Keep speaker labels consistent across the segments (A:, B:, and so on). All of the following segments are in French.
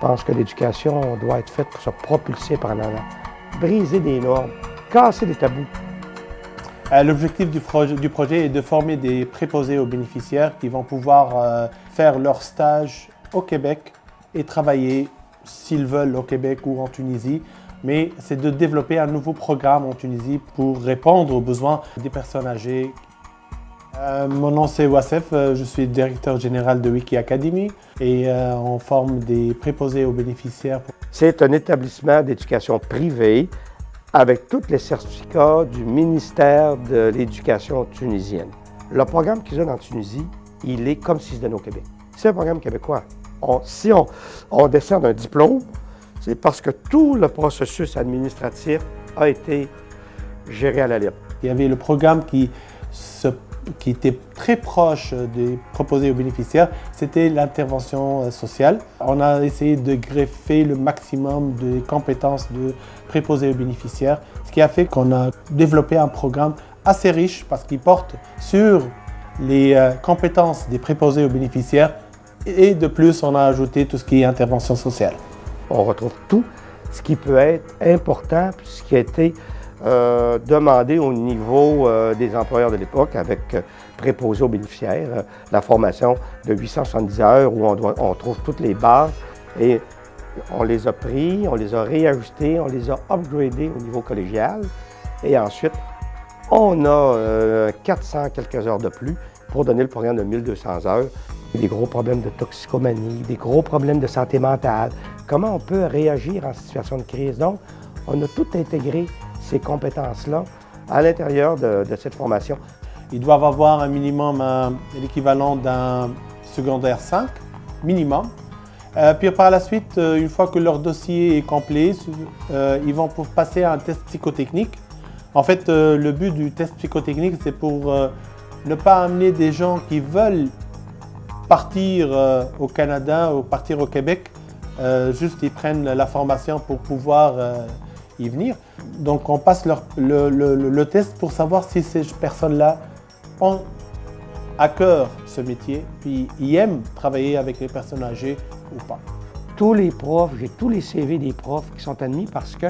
A: pense que l'éducation doit être faite pour se propulser par en avant, briser des normes, casser des tabous.
B: L'objectif du projet est de former des préposés aux bénéficiaires qui vont pouvoir faire leur stage au Québec et travailler, s'ils veulent, au Québec ou en Tunisie. Mais c'est de développer un nouveau programme en Tunisie pour répondre aux besoins des personnes âgées. Mon nom c'est Wassef, je suis directeur général de Wiki Academy et on forme des préposés aux bénéficiaires.
A: C'est un établissement d'éducation privée avec tous les certificats du ministère de l'Éducation tunisienne. Le programme qu'ils ont en Tunisie, il est comme s'il se donnait au Québec. C'est un programme québécois. Si on décerne un diplôme, c'est parce que tout le processus administratif a été géré à la lettre.
B: Il y avait le programme qui était très proche des proposés aux bénéficiaires, c'était l'intervention sociale. On a essayé de greffer le maximum de compétences de préposés aux bénéficiaires, ce qui a fait qu'on a développé un programme assez riche parce qu'il porte sur les compétences des préposés aux bénéficiaires et de plus, on a ajouté tout ce qui est intervention sociale.
A: On retrouve tout ce qui peut être important, ce qui a été demandé au niveau des employeurs de l'époque avec préposés aux bénéficiaires, la formation de 870 heures où on trouve toutes les bases et on les a pris, on les a réajustés, on les a upgradés au niveau collégial et ensuite on a 400 quelques heures de plus pour donner le programme de 1200 heures. Des gros problèmes de toxicomanie, des gros problèmes de santé mentale, comment on peut réagir en situation de crise. Donc, on a tout intégré ces compétences-là à l'intérieur de cette formation.
B: Ils doivent avoir un minimum, l'équivalent d'un secondaire 5, minimum. Puis par la suite, une fois que leur dossier est complet, ils vont passer à un test psychotechnique. En fait, le but du test psychotechnique, c'est pour ne pas amener des gens qui veulent partir au Canada ou partir au Québec, juste ils prennent la formation pour pouvoir y venir. Donc on passe le test pour savoir si ces personnes-là ont à cœur ce métier, puis ils aiment travailler avec les personnes âgées ou pas.
A: Tous les profs, j'ai tous les CV des profs qui sont admis parce que,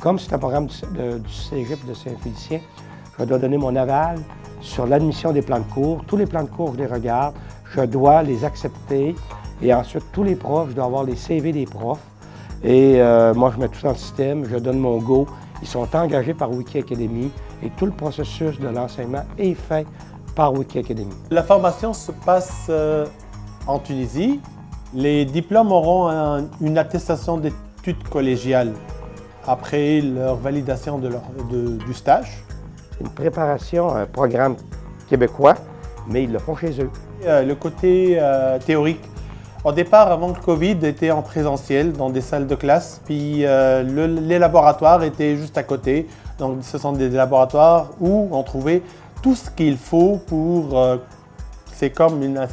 A: comme c'est un programme du Cégep de Saint-Félicien, je dois donner mon aval sur l'admission des plans de cours. Tous les plans de cours, je les regarde. Je dois les accepter et ensuite tous les profs, je dois avoir les CV des profs et moi je mets tout dans le système, je donne mon go. Ils sont engagés par Wiki Academy et tout le processus de l'enseignement est fait par Wiki Academy.
B: La formation se passe en Tunisie. Les diplômes auront une attestation d'études collégiales après leur validation du stage.
A: Une préparation à un programme québécois, mais ils le font chez eux.
B: Le côté théorique, au départ, avant le Covid, était en présentiel dans des salles de classe, puis les laboratoires étaient juste à côté. Donc ce sont des laboratoires où on trouvait tout ce qu'il faut pour... c'est comme une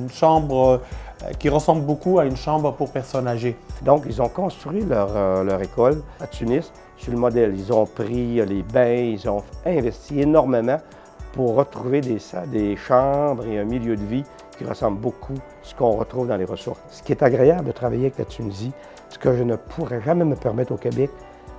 B: chambre qui ressemble beaucoup à une chambre pour personnes âgées. Donc
A: ils ont construit leur école à Tunis sur le modèle. Ils ont pris les bains, ils ont investi énormément pour retrouver des chambres et un milieu de vie qui ressemble beaucoup à ce qu'on retrouve dans les ressources. Ce qui est agréable de travailler avec la Tunisie, ce que je ne pourrais jamais me permettre au Québec,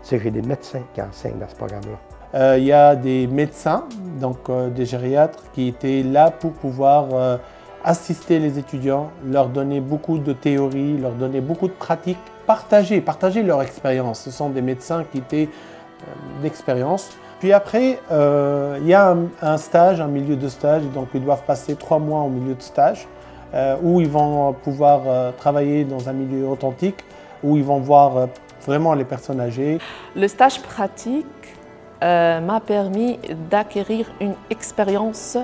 A: c'est que j'ai des médecins qui enseignent dans ce programme-là.
B: Il y a des médecins, donc des gériatres, qui étaient là pour pouvoir assister les étudiants, leur donner beaucoup de théorie, leur donner beaucoup de pratique, partager leur expérience. Ce sont des médecins qui étaient d'expérience. Puis après, il y a un stage, un milieu de stage, donc ils doivent passer 3 mois au milieu de stage, où ils vont pouvoir travailler dans un milieu authentique, où ils vont voir vraiment les personnes âgées.
C: Le stage pratique m'a permis d'acquérir une expérience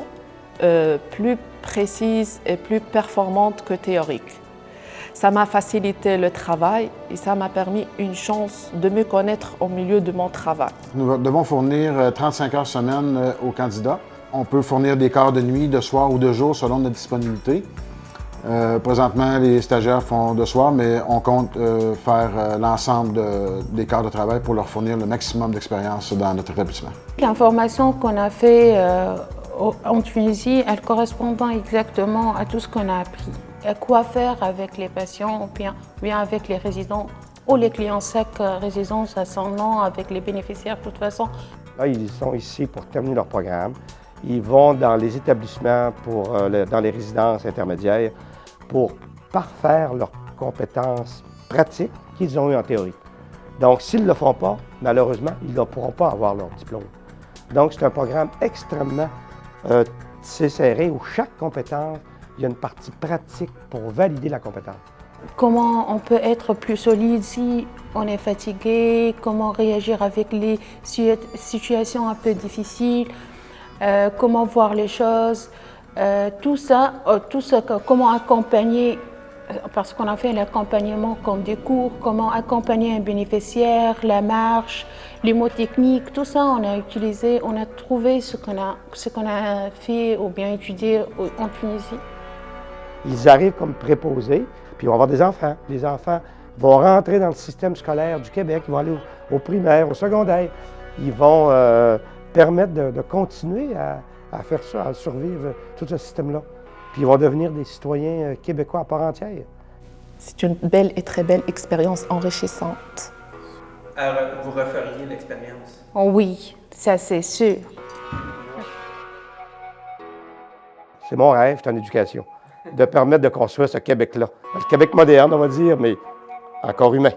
C: plus précise et plus performante que théorique. Ça m'a facilité le travail et ça m'a permis une chance de me connaître au milieu de mon travail.
D: Nous devons fournir 35 heures semaine aux candidats. On peut fournir des quarts de nuit, de soir ou de jour selon notre disponibilité. Présentement, les stagiaires font de soir, mais on compte faire l'ensemble des quarts de travail pour leur fournir le maximum d'expérience dans notre établissement.
E: La formation qu'on a fait en Tunisie, elle correspond exactement à tout ce qu'on a appris. quoi faire avec les patients ou bien avec les résidents ou les clients secs résidence à son nom avec les bénéficiaires de toute façon.
A: Là, ils sont ici pour terminer leur programme. Ils vont dans les établissements, dans les résidences intermédiaires pour parfaire leurs compétences pratiques qu'ils ont eues en théorie. Donc, s'ils ne le font pas, malheureusement, ils ne pourront pas avoir leur diplôme. Donc, c'est un programme extrêmement serré où chaque compétence, il y a une partie pratique pour valider la compétence.
E: Comment on peut être plus solide si on est fatigué, comment réagir avec les situations un peu difficiles, comment voir les choses, tout ça, comment accompagner, parce qu'on a fait l'accompagnement comme des cours, comment accompagner un bénéficiaire, la marche, les mots techniques, tout ça on a utilisé, on a trouvé ce qu'on a fait ou bien étudié en Tunisie.
A: Ils arrivent comme préposés, puis ils vont avoir des enfants. Les enfants vont rentrer dans le système scolaire du Québec, ils vont aller au primaire, au secondaire. Ils vont permettre de continuer à faire ça, à survivre tout ce système-là. Puis ils vont devenir des citoyens québécois à part entière.
C: C'est une belle et très belle expérience enrichissante.
F: Alors, vous referiez l'expérience?
E: Oui, ça c'est sûr.
A: C'est mon rêve, c'est en éducation, de permettre de construire ce Québec-là. Le Québec moderne, on va dire, mais encore humain.